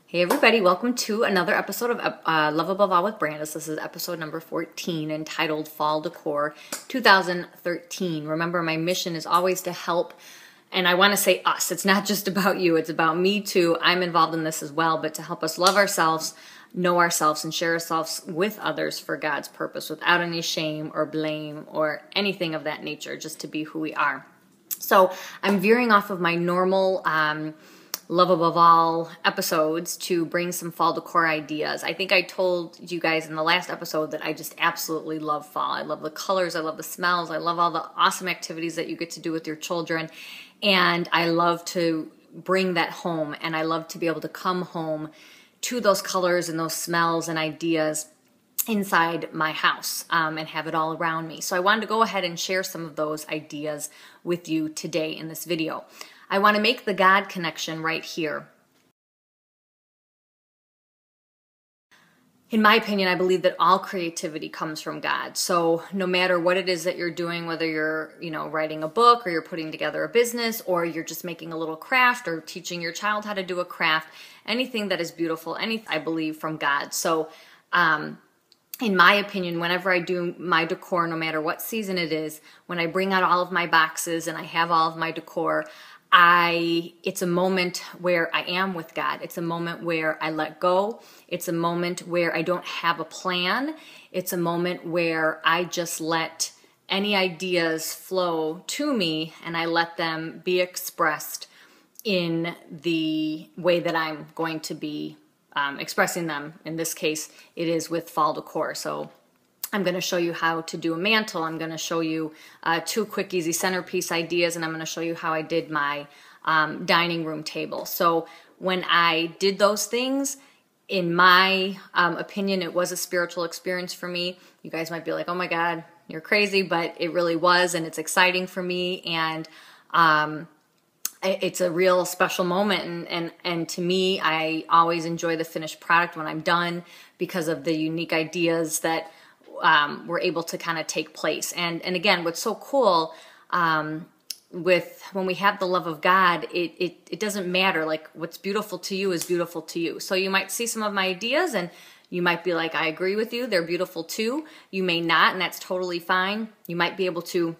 Hey everybody, welcome to another episode of Love Above All with Brandis. This is episode number 14 entitled Fall Decor 2013. Remember, my mission is always to help, and I want to say us. It's not just about you, it's about me too. I'm involved in this as well, but to help us love ourselves, know ourselves, and share ourselves with others for God's purpose without any shame or blame or anything of that nature, just to be who we are. So I'm veering off of my normal Love Above All episodes to bring some fall decor ideas. I think I told you guys in the last episode that I just absolutely love fall. I love the colors, I love the smells, I love all the awesome activities that you get to do with your children, and I love to bring that home, and I love to be able to come home to those colors and those smells and ideas inside my house and have it all around me. So I wanted to go ahead and share some of those ideas with you today in this video. I want to make the God connection right here. In my opinion, I believe that all creativity comes from God. So no matter what it is that you're doing, whether you're, writing a book or you're putting together a business or you're just making a little craft or teaching your child how to do a craft, anything that is beautiful, anything I believe from God. So in my opinion, whenever I do my decor, no matter what season it is, when I bring out all of my boxes and I have all of my decor, it's a moment where I am with God. It's a moment where I let go. It's a moment where I don't have a plan. It's a moment where I just let any ideas flow to me and I let them be expressed in the way that I'm going to be expressing them. In this case, it is with fall decor. So I'm going to show you how to do a mantle. I'm going to show you 2 quick, easy centerpiece ideas, and I'm going to show you how I did my dining room table. So when I did those things, in my opinion, it was a spiritual experience for me. You guys might be like, oh my God, you're crazy, but it really was, and it's exciting for me, and it's a real special moment, and to me, I always enjoy the finished product when I'm done because of the unique ideas that were able to kind of take place. And again, what's so cool with when we have the love of God, it doesn't matter. Like, what's beautiful to you is beautiful to you. So you might see some of my ideas and you might be like, I agree with you, they're beautiful too. You may not, and that's totally fine. You might be able to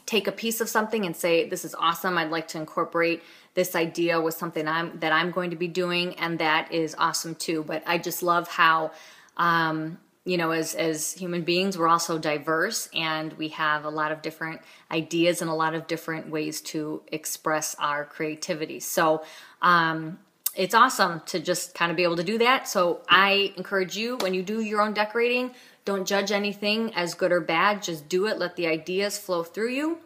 take a piece of something and say, this is awesome, I'd like to incorporate this idea with something that I'm going to be doing, and that is awesome too. But I just love how as human beings, we're also diverse, and we have a lot of different ideas and a lot of different ways to express our creativity. So it's awesome to just kind of be able to do that. So I encourage you, when you do your own decorating, don't judge anything as good or bad. Just do it. Let the ideas flow through you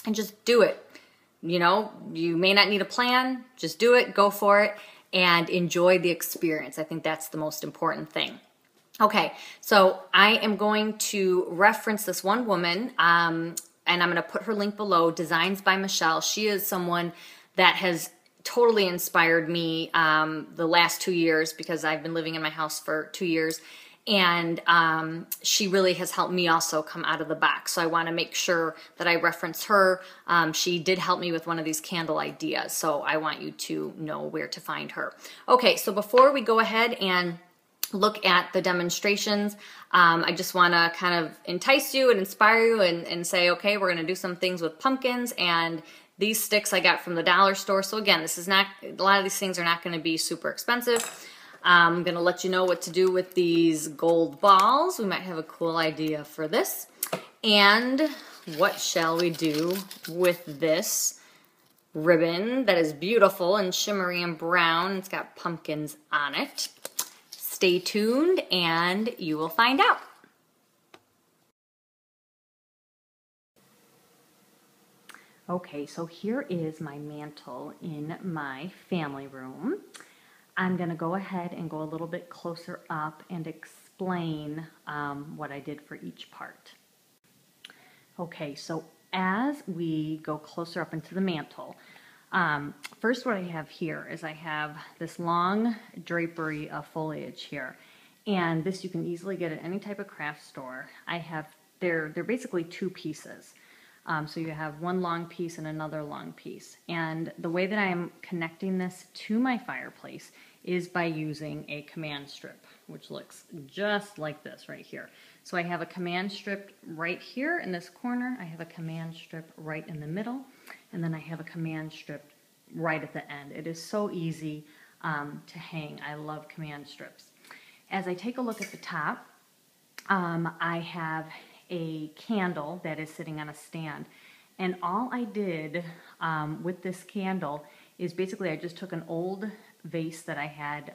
and just do it. You may not need a plan. Just do it. Go for it and enjoy the experience. I think that's the most important thing. Okay, so I am going to reference this one woman, and I'm going to put her link below, Designs by Michelle. She is someone that has totally inspired me the last 2 years, because I've been living in my house for 2 years, and she really has helped me also come out of the box. So I want to make sure that I reference her. She did help me with one of these candle ideas, so I want you to know where to find her. Okay, so before we go ahead and look at the demonstrations, I just want to kind of entice you and inspire you and say, okay, we're going to do some things with pumpkins, and these sticks I got from the dollar store. So again, this is not, a lot of these things are not going to be super expensive. I'm going to let you know what to do with these gold balls. We might have a cool idea for this. And what shall we do with this ribbon that is beautiful and shimmery and brown? It's got pumpkins on it. Stay tuned and you will find out. Okay, so here is my mantle in my family room. I'm going to go ahead and go a little bit closer up and explain what I did for each part. Okay, so as we go closer up into the mantle, first what I have here is I have this long drapery of foliage here, and this you can easily get at any type of craft store. They're basically 2 pieces. So you have one long piece and another long piece. And the way that I'm connecting this to my fireplace is by using a command strip, which looks just like this right here. So I have a command strip right here in this corner, I have a command strip right in the middle, and then I have a command strip right at the end. It is so easy to hang. I love command strips. As I take a look at the top, I have a candle that is sitting on a stand, and all I did with this candle is basically I just took an old vase that I had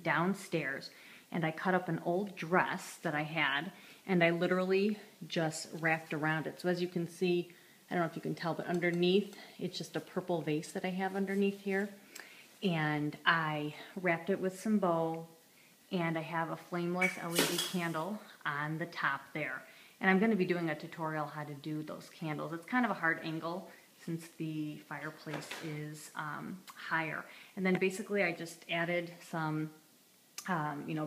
downstairs, and I cut up an old dress that I had, and I literally just wrapped around it. So as you can see, I don't know if you can tell, but underneath, it's just a purple vase that I have underneath here, and I wrapped it with some bow, and I have a flameless LED candle on the top there. And I'm going to be doing a tutorial how to do those candles. It's kind of a hard angle since the fireplace is higher. And then basically I just added some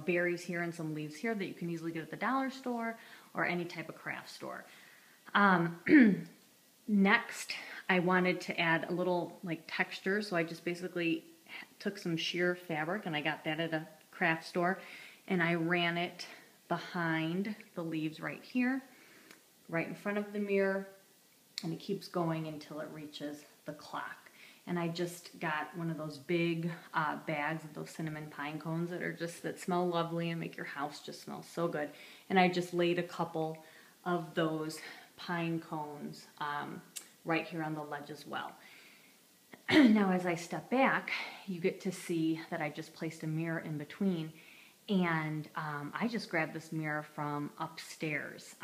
berries here and some leaves here that you can easily get at the dollar store or any type of craft store. Next, I wanted to add a little like texture, so I just basically took some sheer fabric, and I got that at a craft store, and I ran it behind the leaves right here, right in front of the mirror, and it keeps going until it reaches the clock. And I just got one of those big bags of those cinnamon pine cones that smell lovely and make your house just smell so good. And I just laid a couple of those pine cones right here on the ledge as well. Now as I step back, you get to see that I just placed a mirror in between, and I just grabbed this mirror from upstairs.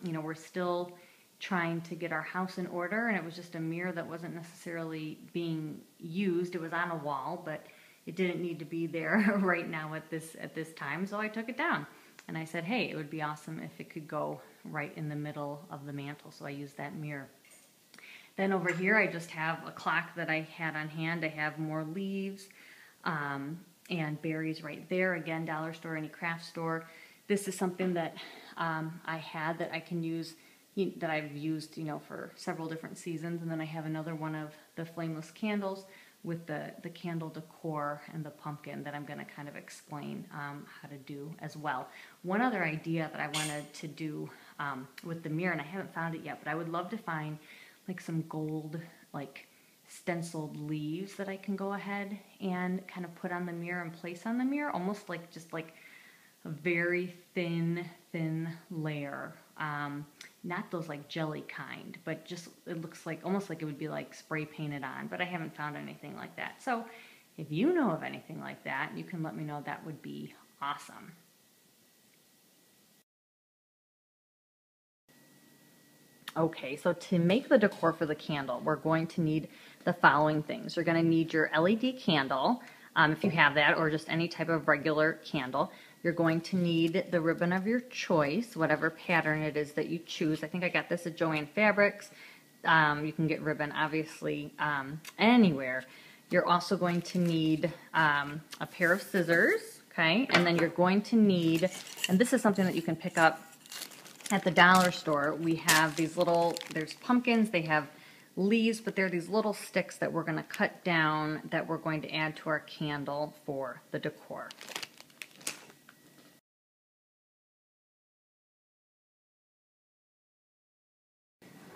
We're still trying to get our house in order, and it was just a mirror that wasn't necessarily being used. It was on a wall, but it didn't need to be there right now at this time, so I took it down. And I said, hey, it would be awesome if it could go right in the middle of the mantle, so I used that mirror. Then over here, I just have a clock that I had on hand. I have more leaves and berries right there. Again, dollar store, any craft store. This is something that I had that I can use, that I've used, for several different seasons. And then I have another one of the flameless candles with the candle decor and the pumpkin that I'm going to kind of explain how to do as well. One other idea that I wanted to do with the mirror, and I haven't found it yet, but I would love to find like some gold, like stenciled leaves that I can go ahead and kind of put on the mirror and place on the mirror, almost like just like a very thin layer. Not those like jelly kind, but just it looks like almost like it would be like spray painted on, but I haven't found anything like that. So if you know of anything like that, you can let me know. That would be awesome. Okay, so to make the decor for the candle, we're going to need the following things. You're going to need your LED candle, if you have that, or just any type of regular candle. You're going to need the ribbon of your choice, whatever pattern it is that you choose. I think I got this at Joann Fabrics. You can get ribbon, obviously, anywhere. You're also going to need a pair of scissors, okay? And then you're going to need, and this is something that you can pick up at the dollar store. We have these little, there's pumpkins, they have leaves, but they're these little sticks that we're going to cut down that we're going to add to our candle for the decor.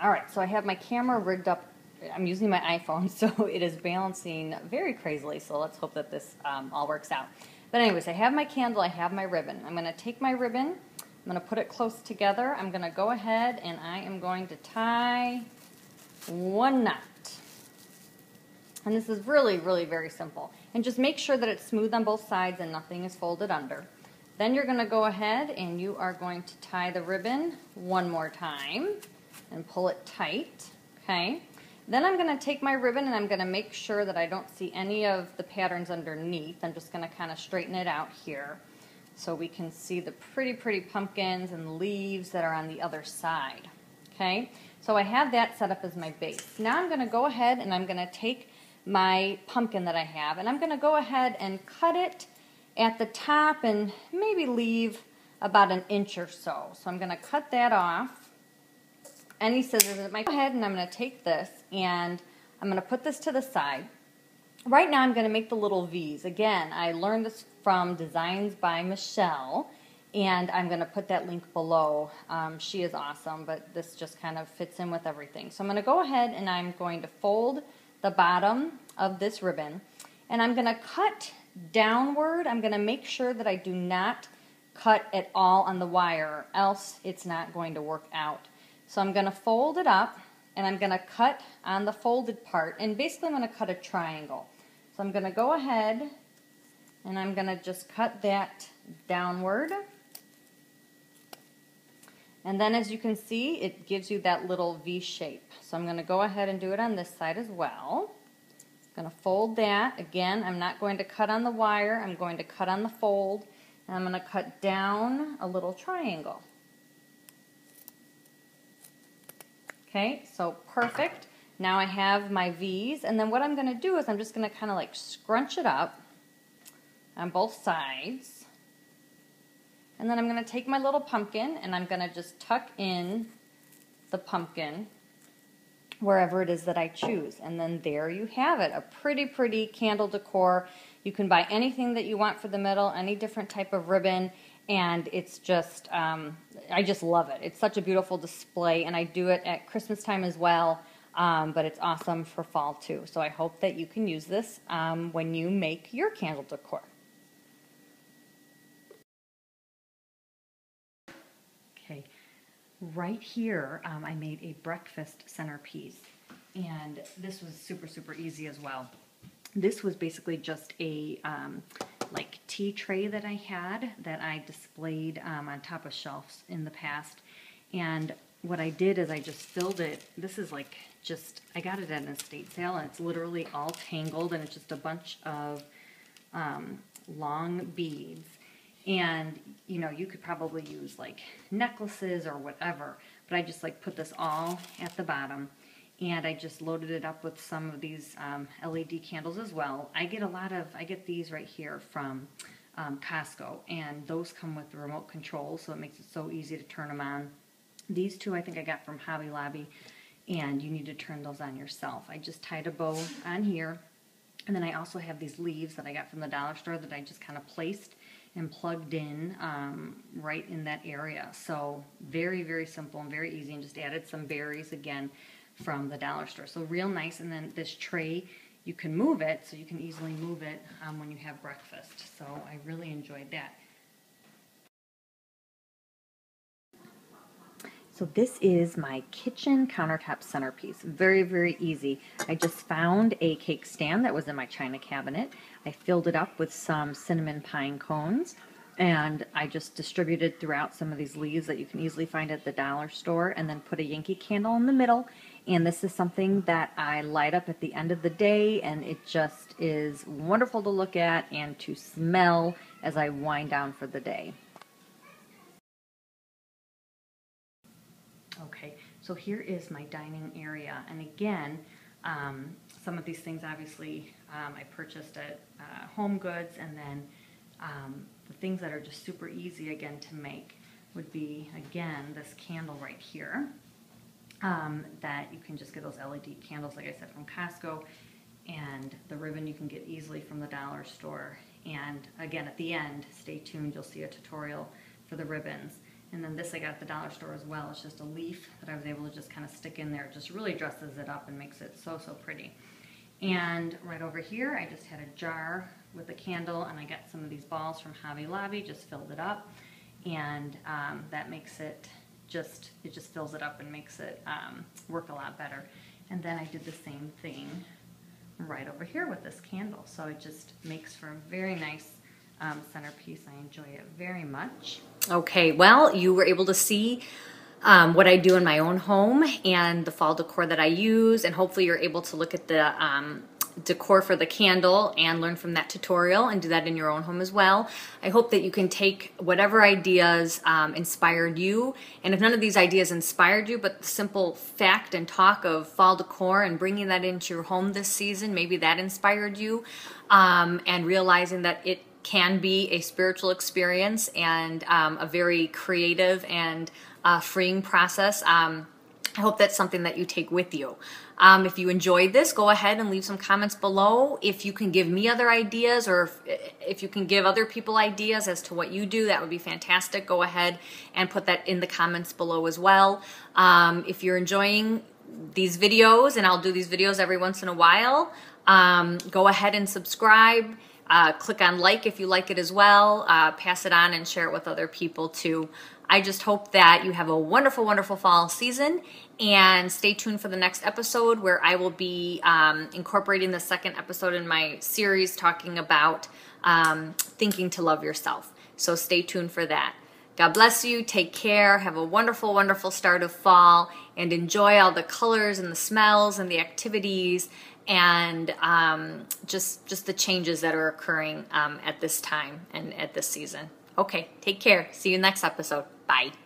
Alright, so I have my camera rigged up. I'm using my iPhone, so it is balancing very crazily, so let's hope that this all works out. But anyways, I have my candle, I have my ribbon. I'm going to take my ribbon, I'm going to put it close together. I'm going to go ahead and I am going to tie one knot. And this is really very simple. And just make sure that it's smooth on both sides and nothing is folded under. Then you're going to go ahead and you are going to tie the ribbon one more time and pull it tight, okay? Then I'm going to take my ribbon and I'm going to make sure that I don't see any of the patterns underneath. I'm just going to kind of straighten it out here so we can see the pretty pumpkins and leaves that are on the other side, okay? So I have that set up as my base. Now I'm going to go ahead and I'm going to take my pumpkin that I have and I'm going to go ahead and cut it at the top and maybe leave about an inch or so. So I'm going to cut that off. Any scissors that might go ahead, and I'm going to take this and I'm going to put this to the side. right now I'm going to make the little V's. Again, I learned this from Designs by Michelle, and I'm going to put that link below. She is awesome, but this just kind of fits in with everything. So I'm going to go ahead and I'm going to fold the bottom of this ribbon, and I'm going to cut downward. I'm going to make sure that I do not cut at all on the wire, else it's not going to work out. So I'm going to fold it up, and I'm going to cut on the folded part, and basically I'm going to cut a triangle. So I'm going to go ahead and I'm going to just cut that downward. And then as you can see, it gives you that little V shape. So I'm going to go ahead and do it on this side as well. I'm going to fold that. Again, I'm not going to cut on the wire. I'm going to cut on the fold. And I'm going to cut down a little triangle. Okay, so perfect. Now I have my V's, and then what I'm going to do is I'm just going to kind of like scrunch it up on both sides. And then I'm going to take my little pumpkin and I'm going to just tuck in the pumpkin wherever it is that I choose. And then there you have it, a pretty candle decor. You can buy anything that you want for the middle, any different type of ribbon, and it's just, I just love it. It's such a beautiful display, and I do it at Christmas time as well, but it's awesome for fall too. So I hope that you can use this when you make your candle decor. Okay, right here I made a breakfast centerpiece, and this was super easy as well. This was basically just a like tea tray that I had that I displayed on top of shelves in the past, and what I did is I just filled it. This is like just, I got it at an estate sale, and it's literally all tangled, and it's just a bunch of long beads. And you know, you could probably use like necklaces or whatever, but I just like put this all at the bottom, and I just loaded it up with some of these LED candles as well. I get these right here from Costco, and those come with the remote control, so it makes it so easy to turn them on. These two I think I got from Hobby Lobby, and you need to turn those on yourself. I just tied a bow on here, and then I also have these leaves that I got from the dollar store that I just kind of placed and plugged in right in that area. So very simple and very easy, and just added some berries again from the dollar store. So real nice. And then this tray, you can move it, so you can easily move it when you have breakfast. So I really enjoyed that. So this is my kitchen countertop centerpiece. Very easy. I just found a cake stand that was in my china cabinet. I filled it up with some cinnamon pine cones, and I just distributed throughout some of these leaves that you can easily find at the dollar store, and then put a Yankee candle in the middle. And this is something that I light up at the end of the day, and it just is wonderful to look at and to smell as I wind down for the day. Okay, so here is my dining area, and again, some of these things obviously I purchased at Home Goods, and then the things that are just super easy again to make would be, again, this candle right here, that you can just get those LED candles, like I said, from Costco, and the ribbon you can get easily from the dollar store. And again, at the end, stay tuned, you'll see a tutorial for the ribbons. And then this I got at the dollar store as well. It's just a leaf that I was able to just kind of stick in there. It just really dresses it up and makes it so pretty. And right over here, I just had a jar with a candle, and I got some of these balls from Hobby Lobby, just filled it up, and that makes it just fills it up and makes it work a lot better. And then I did the same thing right over here with this candle. So it just makes for a very nice centerpiece. I enjoy it very much. Okay, well, you were able to see what I do in my own home and the fall decor that I use, and hopefully you're able to look at the decor for the candle and learn from that tutorial and do that in your own home as well. I hope that you can take whatever ideas inspired you, and if none of these ideas inspired you, but the simple fact and talk of fall decor and bringing that into your home this season, maybe that inspired you, and realizing that it can be a spiritual experience and a very creative and freeing process. I hope that's something that you take with you. If you enjoyed this, go ahead and leave some comments below. If you can give me other ideas, or if you can give other people ideas as to what you do, that would be fantastic. Go ahead and put that in the comments below as well. If you're enjoying these videos, and I'll do these videos every once in a while, go ahead and subscribe. Click on like if you like it as well. Pass it on and share it with other people too. I just hope that you have a wonderful, wonderful fall season, and stay tuned for the next episode, where I will be incorporating the second episode in my series talking about thinking to love yourself. So stay tuned for that. God bless you. Take care. Have a wonderful, wonderful start of fall, and enjoy all the colors and the smells and the activities, and just the changes that are occurring at this time and at this season. Okay, take care. See you next episode. Bye.